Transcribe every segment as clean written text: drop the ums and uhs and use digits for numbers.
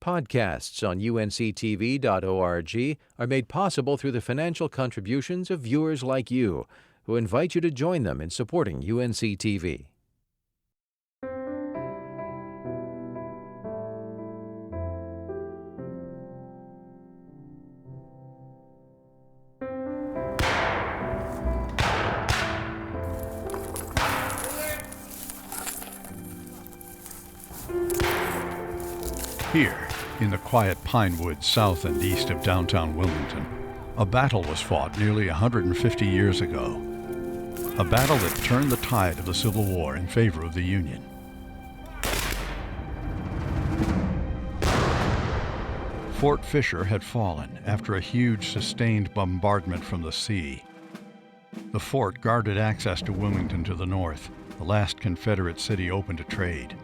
Podcasts on UNC-TV.org are made possible through the financial contributions of viewers like you, who invite you to join them in supporting UNC-TV. Here, in the quiet pine woods south and east of downtown Wilmington, a battle was fought nearly 150 years ago. A battle that turned the tide of the Civil War in favor of the Union. Fort Fisher had fallen after a huge sustained bombardment from the sea. The fort guarded access to Wilmington to the north, the last Confederate city open to trade.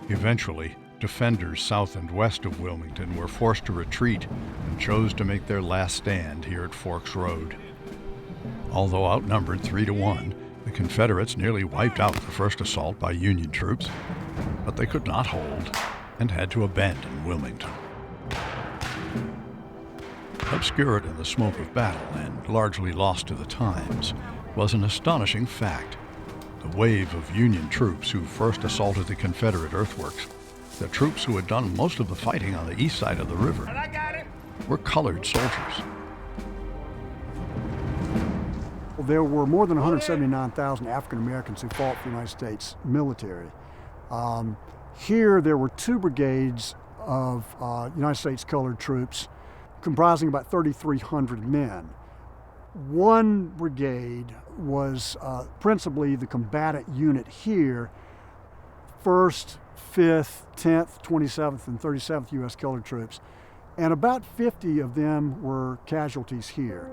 Eventually, defenders south and west of Wilmington were forced to retreat and chose to make their last stand here at Forks Road. Although outnumbered 3-1, the Confederates nearly wiped out the first assault by Union troops, but they could not hold and had to abandon Wilmington. Obscured in the smoke of battle and largely lost to the times was an astonishing fact. The wave of Union troops who first assaulted the Confederate earthworks, the troops who had done most of the fighting on the east side of the river, were colored soldiers. There were more than 179,000 African Americans who fought for the United States military. Here there were 2 brigades of United States colored troops comprising about 3,300 men. One brigade was principally the combatant unit here, 1st, 5th, 10th, 27th, and 37th U.S. colored troops, and about 50 of them were casualties here.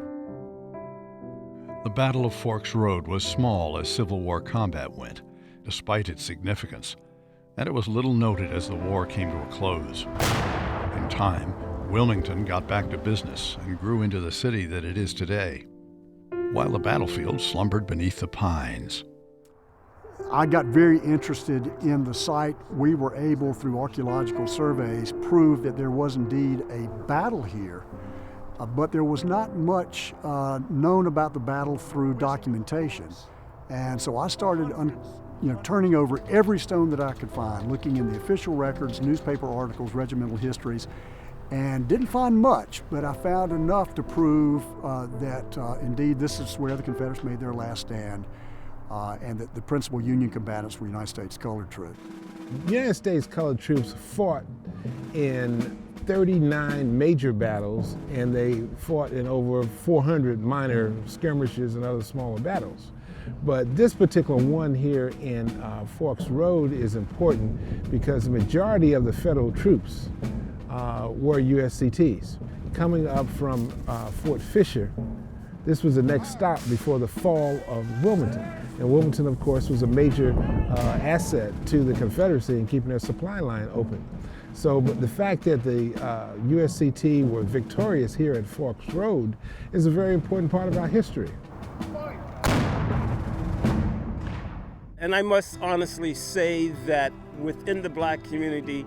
The Battle of Forks Road was small as Civil War combat went, despite its significance, and it was little noted as the war came to a close. In time, Wilmington got back to business and grew into the city that it is today, while the battlefield slumbered beneath the pines. I got very interested in the site. We were able, through archaeological surveys, prove that there was indeed a battle here, but there was not much known about the battle through documentation. And so I started turning over every stone that I could find, looking in the official records, newspaper articles, regimental histories, and didn't find much, but I found enough to prove that indeed this is where the Confederates made their last stand, and that the principal Union combatants were United States colored troops. United States colored troops fought in 39 major battles, and they fought in over 400 minor skirmishes and other smaller battles. But this particular one here in Forks Road is important because the majority of the federal troops were USCTs. Coming up from Fort Fisher, this was the next stop before the fall of Wilmington. And Wilmington, of course, was a major asset to the Confederacy in keeping their supply line open. So but the fact that the USCT were victorious here at Forks Road is a very important part of our history. And I must honestly say that within the black community,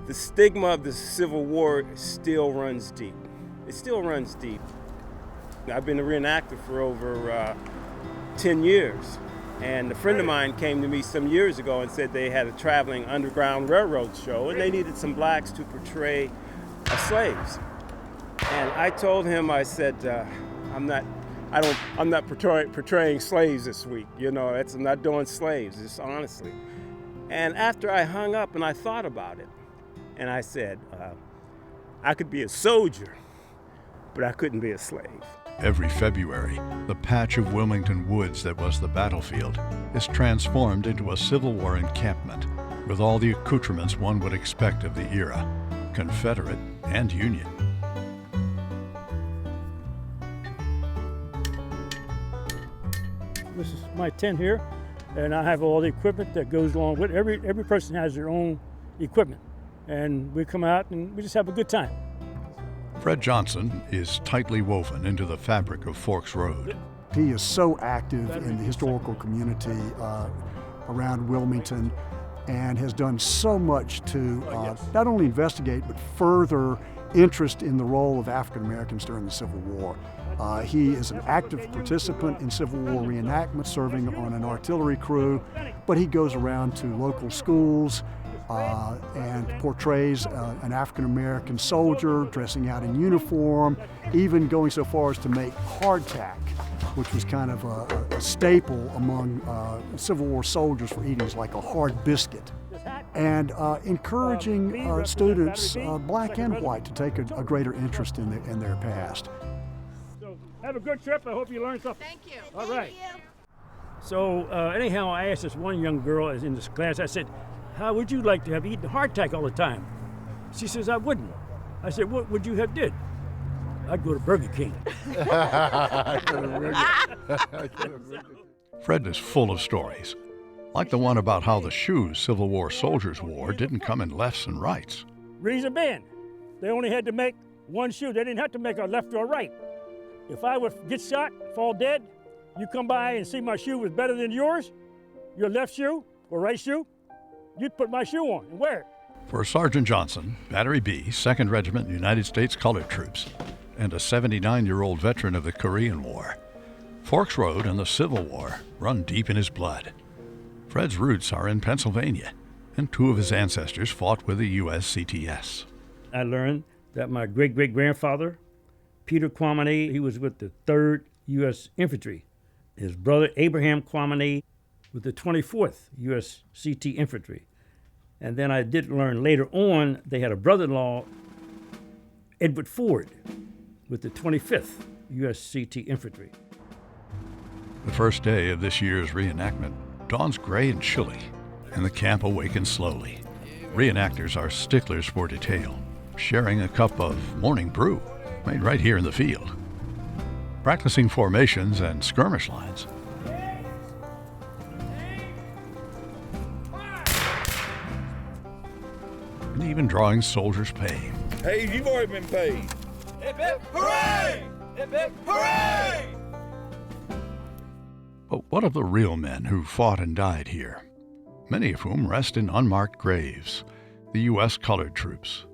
the stigma of the Civil War still runs deep. It still runs deep. I've been a reenactor for over 10 years. And a friend of mine came to me some years ago and said they had a traveling Underground Railroad show and they needed some blacks to portray slaves. And I told him, I said, I'm not portraying slaves this week. I'm not doing slaves, just honestly. And after I hung up and I thought about it, and I said, I could be a soldier, but I couldn't be a slave. Every February, the patch of Wilmington woods that was the battlefield is transformed into a Civil War encampment with all the accoutrements one would expect of the era, Confederate and Union. This is my tent here, and I have all the equipment that goes along with it. Every person has their own equipment, and we come out and we just have a good time. Fred Johnson is tightly woven into the fabric of Forks Road. He is so active in the historical community around Wilmington. and has done so much to not only investigate but further interest in the role of African Americans during the Civil War. He is an active participant in Civil War reenactment, serving on an artillery crew, but he goes around to local schools and portrays an African American soldier dressing out in uniform, even going so far as to make hardtack, which was kind of a staple among Civil War soldiers for eating, is like a hard biscuit. And encouraging students, black and white, to take a greater interest in their past. So have a good trip. I hope you learned something. Thank you. All right. So anyhow, I asked this one young girl in this class, I said, how would you like to have eaten hardtack all the time? She says, I wouldn't. I said, what would you have did? I'd go to Burger King. Fred is full of stories, like the one about how the shoes Civil War soldiers wore didn't come in lefts and rights. Reason being, they only had to make one shoe. They didn't have to make a left or a right. If I would get shot, fall dead, you come by and see my shoe was better than yours, your left shoe or right shoe, you'd put my shoe on and wear it. For Sergeant Johnson, Battery B, 2nd Regiment United States Colored Troops, and a 79-year-old veteran of the Korean War, Forks Road and the Civil War run deep in his blood. Fred's roots are in Pennsylvania, and 2 of his ancestors fought with the USCTS. I learned that my great-great-grandfather, Peter Quamine, he was with the 3rd U.S. Infantry. His brother, Abraham Quamine, with the 24th U.S. CT Infantry. And then I did learn later on they had a brother-in-law, Edward Ford, with the 25th U.S. CT Infantry. The first day of this year's reenactment dawns gray and chilly, and the camp awakens slowly. Reenactors are sticklers for detail, sharing a cup of morning brew made right here in the field, practicing formations and skirmish lines. And even drawing soldiers' pay. Hey, you've already been paid. Hip hip hooray! Hip hip hooray! But what of the real men who fought and died here? Many of whom rest in unmarked graves, the U.S. colored troops.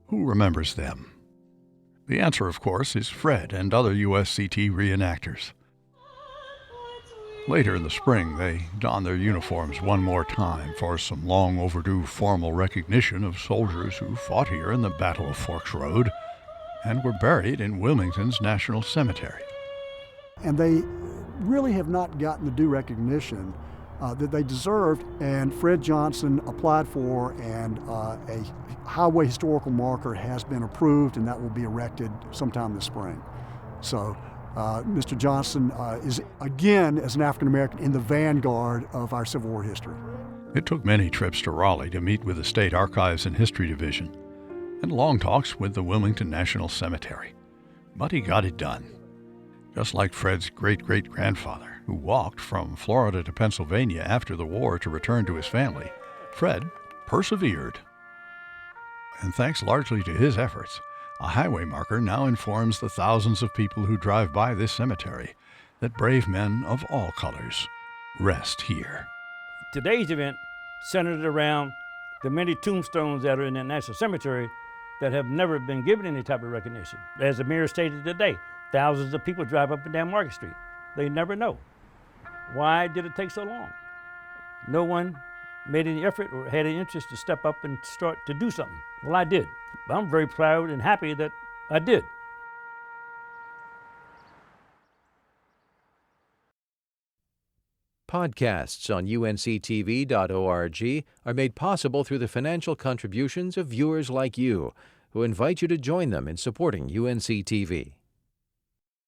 Who remembers them? The answer, of course, is Fred and other USCT reenactors. Later in the spring, they don their uniforms one more time for some long overdue formal recognition of soldiers who fought here in the Battle of Forks Road and were buried in Wilmington's National Cemetery. And they really have not gotten the due recognition that they deserved, and Fred Johnson applied for, and a highway historical marker has been approved, and that will be erected sometime this spring. So Mr. Johnson is, again, as an African American, in the vanguard of our Civil War history. It took many trips to Raleigh to meet with the State Archives and History Division, and long talks with the Wilmington National Cemetery. But he got it done. Just like Fred's great-great-grandfather, who walked from Florida to Pennsylvania after the war to return to his family, Fred persevered. And thanks largely to his efforts, a highway marker now informs the thousands of people who drive by this cemetery that brave men of all colors rest here. Today's event centered around the many tombstones that are in that National Cemetery that have never been given any type of recognition. As the mayor stated today, thousands of people drive up and down Market Street. They never know. Why did it take so long? No one made any effort or had any interest to step up and start to do something. Well, I did. I'm very proud and happy that I did. Podcasts on UNC-TV.org are made possible through the financial contributions of viewers like you, who invite you to join them in supporting UNC-TV.